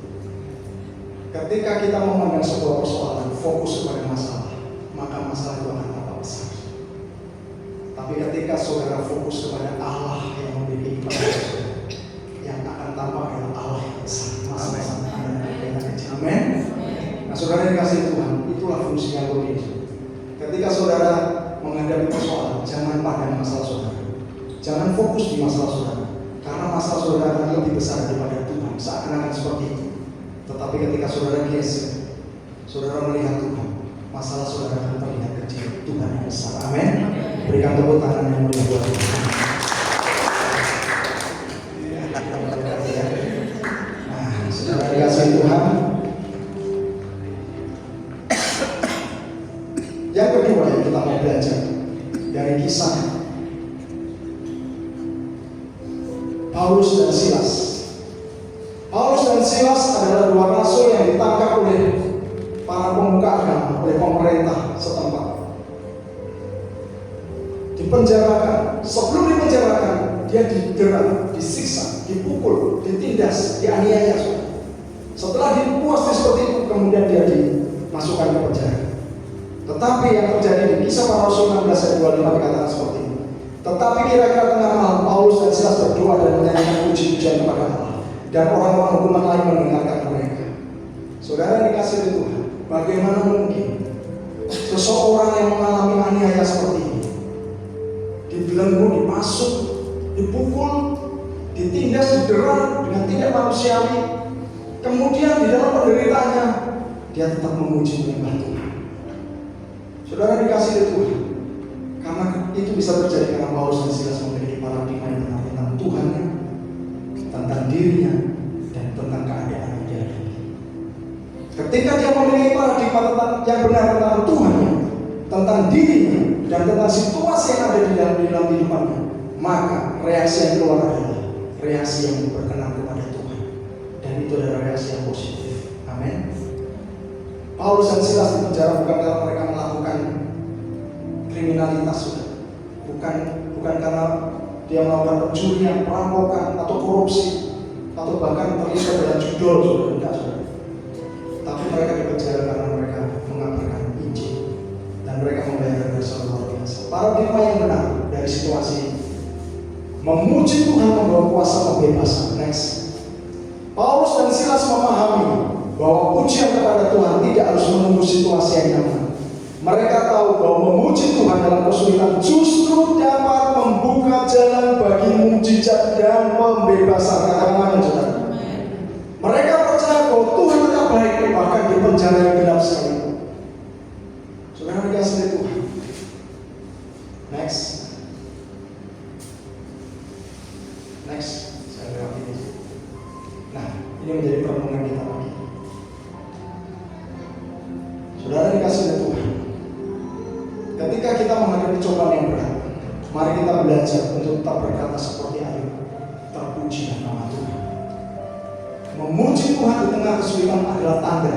Ketika kita memandang sebuah persoalan fokus kepada masalah, maka masalah itu akan tambah besar. Tapi ketika saudara fokus kepada Allah yang memiliki kepada yang akan tambah adalah Allah yang besar. Masalah yang kecil. Amin. Nah, saudara dikasih Tuhan, itulah fungsinya begini. Ketika saudara menghadapi persoalan, jangan pandang masalah saudara. Jangan fokus di masalah saudara, karena masalah saudara akan lebih besar daripada Tuhan. Seakan-akan seperti itu. Tetapi ketika saudara geser, saudara melihat Tuhan, masalah saudara akan terlihat kecil. Tuhan yang besar. Amin. Berikan tepuk tangan yang mulia buat Tuhan. Nah, saudara dikasih Tuhan. Yang kedua yang kita mau belajar dari kisah Paulus dan Silas. Paulus dan Silas adalah dua rasul yang ditangkap oleh para pemuka agama, oleh pemerintah setempat. Dipenjarakan. Sebelum dipenjarakan, dia didera, disiksa, dipukul, ditindas, dianiaya. Setelah dipuas seperti itu, kemudian dia dimasukkan ke penjara. Tetapi yang terjadi di Kisah Para Rasul 16 ayat 25 dikatakan seperti ini. Tetapi kira-kira tengah malam Paulus dan Silas berdoa dan menyanyikan puji-pujian kepada Allah, dan orang-orang hukuman lain mendengarkan mereka. Saudara dikasih oleh Tuhan, bagaimana mungkin seseorang yang mengalami aniaya seperti ini, dibelenggu, dipasuk, dipukul, ditindas, didera dengan tidak manusiawi, kemudian di dalam penderitaannya dia tetap memuji menyembah Tuhan. Saudara dikasih oleh Tuhan, karena itu bisa terjadi karena Paulus dan Silas memiliki paradigma yang benar tentang Tuhannya, tentang dirinya, dan tentang keadaan yang dia hadapi. Ketika dia memiliki paradigma yang benar tentang Tuhannya, tentang dirinya, dan tentang situasi yang ada di dalam kehidupannya, maka reaksi yang keluar adalah reaksi yang berkenan kepada Tuhan, dan itu adalah reaksi yang positif. Amin. Paulus dan Silas di penjara bukan karena mereka melakukan kriminalitas, bukan karena dia melakukan pencurian, perampokan, atau korupsi, atau bahkan terlibat dalam judul, tidak, saudara. Tapi mereka dipenjara karena mereka mengabarkan Injil dan mereka membayar dosa luar biasa. Paradigma yang benar dari situasi ini, memuji Tuhan membawa kuasa pembebasan. Next, Paulus dan Silas memahami bahwa pujian kepada Tuhan tidak harus menunggu situasi yang nyaman. Mereka tahu bahwa memuji Tuhan dalam kesulitan justru dapat membuka jalan bagi mujizat dan pembebasan. Katakan saudara. Mereka percaya bahwa Tuhan tetap baik bahkan di penjara yang gelap sekalipun. Saudara dikasih Tuhan. Next, saya lewat ini. Nah, ini menjadi pertemuan kita lagi. Saudara dikasih oleh Tuhan, ketika kita menghadapi cobaan yang berat, mari kita belajar untuk tetap berkata seperti Ayub, terpujilah nama Tuhan. Memuji Tuhan di tengah kesulitan adalah tanda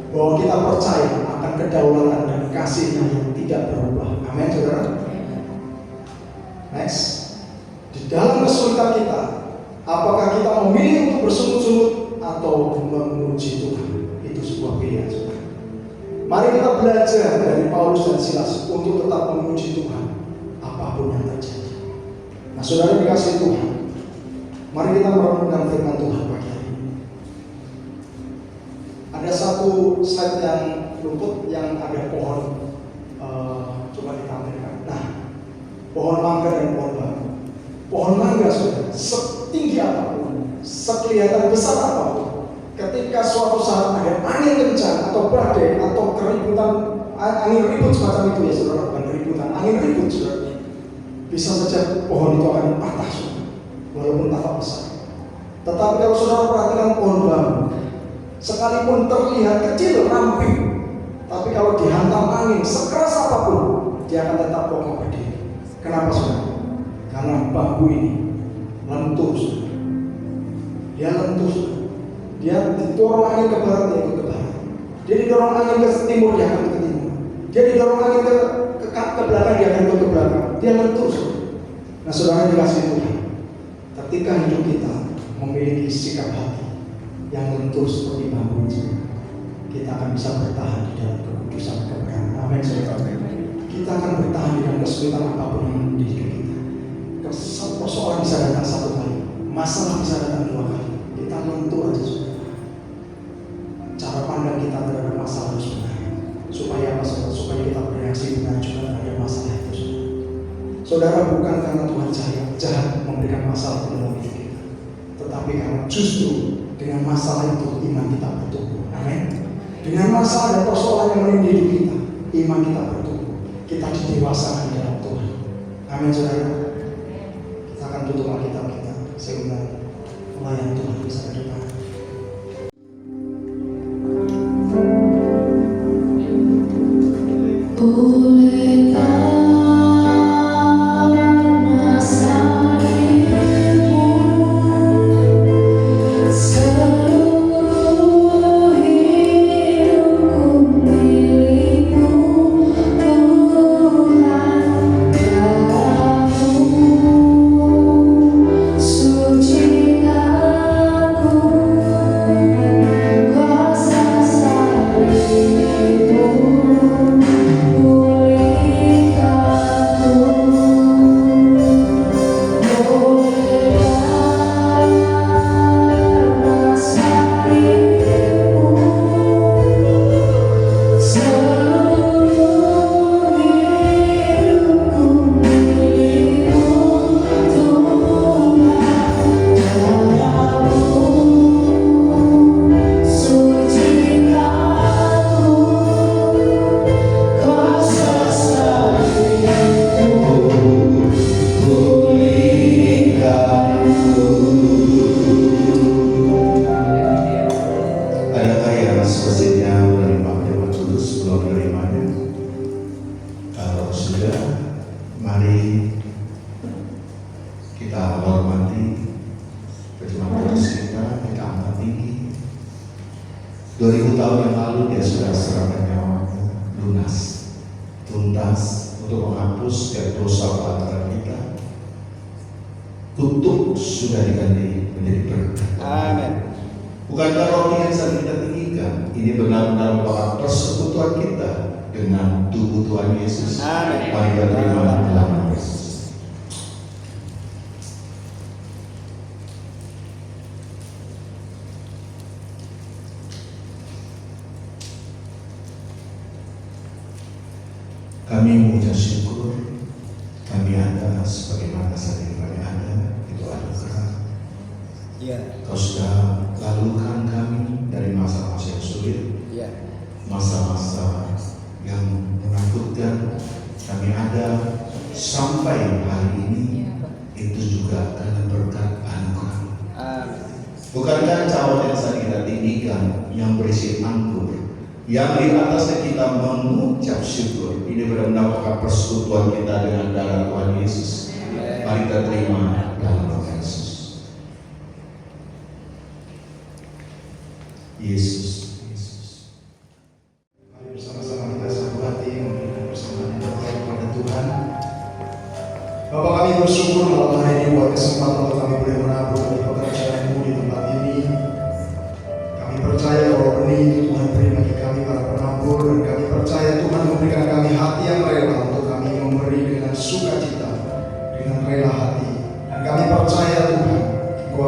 bahwa kita percaya akan kedaulatan dan kasih-Nya yang tidak berubah. Amin, saudara. Next, di dalam kesulitan kita, apakah kita memilih untuk bersungut-sungut atau memuji Tuhan? Itu sebuah pilihan, saudara. Mari kita belajar dari Paulus dan Silas untuk tetap memuji Tuhan apapun yang terjadi. Nah, saudara dikasih Tuhan, Mari kita merenungkan firman Tuhan pagi hari ini. Ada satu slide yang luput yang ada pohon. Coba ditampilkan. Nah, pohon mangga dan pohon bambu. Pohon mangga sudah setinggi apapun, sekelihatan besar apapun, ketika suatu saat ada angin kencang atau badai atau keributan, angin ribut semacam itu ya saudara, bukan keributan, angin ribut saudara, bisa saja pohon itu akan patah saudara, walaupun tampak besar. Tetapi kalau saudara perhatikan pohon bambu, sekalipun terlihat kecil, ramping, tapi kalau dihantam angin sekeras apapun, dia akan tetap kokoh berdiri. Kenapa saudara? Karena bambu ini lentur saudara. Dia lentur saudara. Dia didorong angin ke barat, dia ikut ke barat. Dia didorong angin ke timur, dia akan ke timur. Dia didorong angin ke belakang, dia akan ke belakang. Dia lentur saudara. Nah saudara dikasih Tuhan, ketika hidup kita memiliki sikap hati yang lentur seperti bambu ini, kita akan bisa bertahan di dalam kekudusan kebenaran. Amin saudara. Kita akan bertahan di dalam kesulitan apapun yang di hidup kita. Persoalan bisa datang satu kali, masalah bisa datang dua kali. Kita lentur aja saudara. Cara pandang kita terhadap masalah harus benar. Supaya apa saudara? Supaya kita bereaksi benar juga terhadap masalah itu saudara. Saudara, bukan karena Tuhan jahat memberikan masalah dalam hidup kita, tetapi karena justru dengan masalah itu iman kita bertumbuh. Amin. Dengan masalah dan persoalan yang menimpa hidup kita, iman kita bertumbuh. Kita didewasakan di dalam Tuhan. Amin saudara. Kita akan tutup Alkitab kita sehingga pelayan Tuhan bisa ke depan. Kami mengucap syukur kami ada sebagaimana saat ini kami ada, itu anugerah. Kau sudah lalukan kami dari masa-masa yang sulit, masa-masa yang menakutkan. Kami ada sampai hari ini, itu juga karena berkat anugerah. Bukankah cawan yang saat kita tinggikan yang berisi anggur, yang di atasnya kita mengucap syukur, ini benar-benar persekutuan kita dengan darah Tuhan Yesus. Mari kita terima dalam nama Yesus. Yesus. Mari bersama-sama kita satu hati memberikan persembahan yang kepada Tuhan. Bapak, kami bersyukur malam hari ini buat kesempatan untuk kami boleh menabur di pekerjaan-Mu di tempat ini. Kami percaya bahwa benih itu Tuhan beri bagi kami para penabur, dan kami percaya Tuhan memberikan kami hati yang rela untuk kami memberi dengan sukacita, dengan rela hati. Dan kami percaya Tuhan, Engkau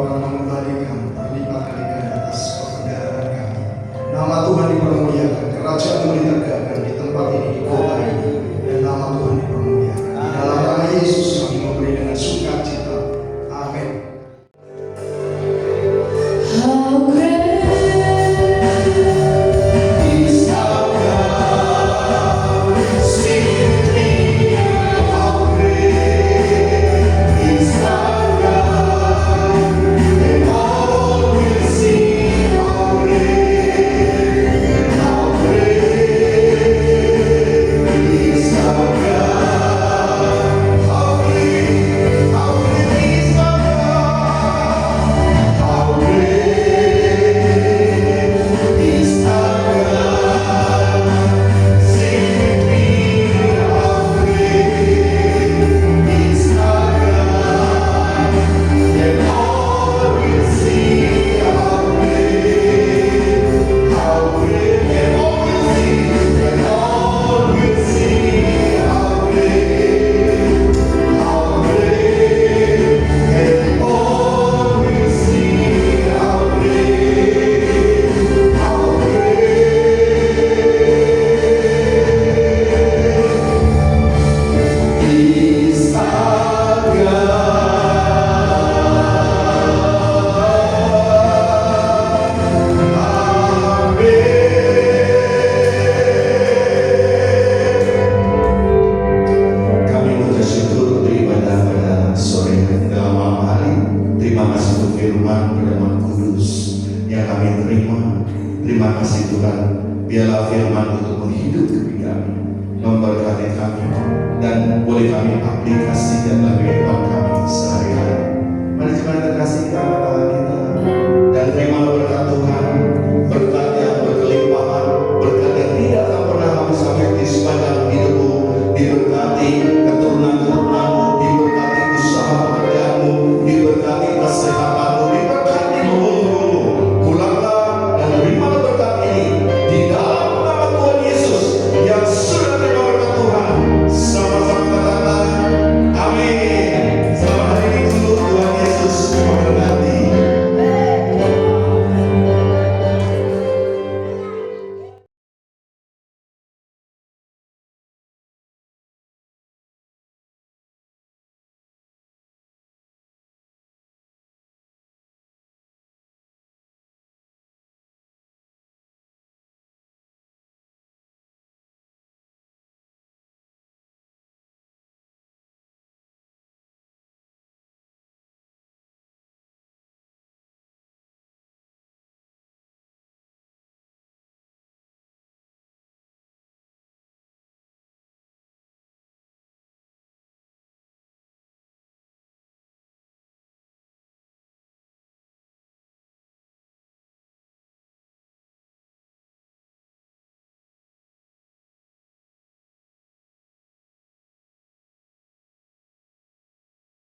kami terima. Terima kasih Tuhan, biarlah firman untuk menghidupi kami, memberkati kami, dan boleh kami aplikasikan dalam kehidupan kami sehari-hari. Mari jemaat terkasih, kita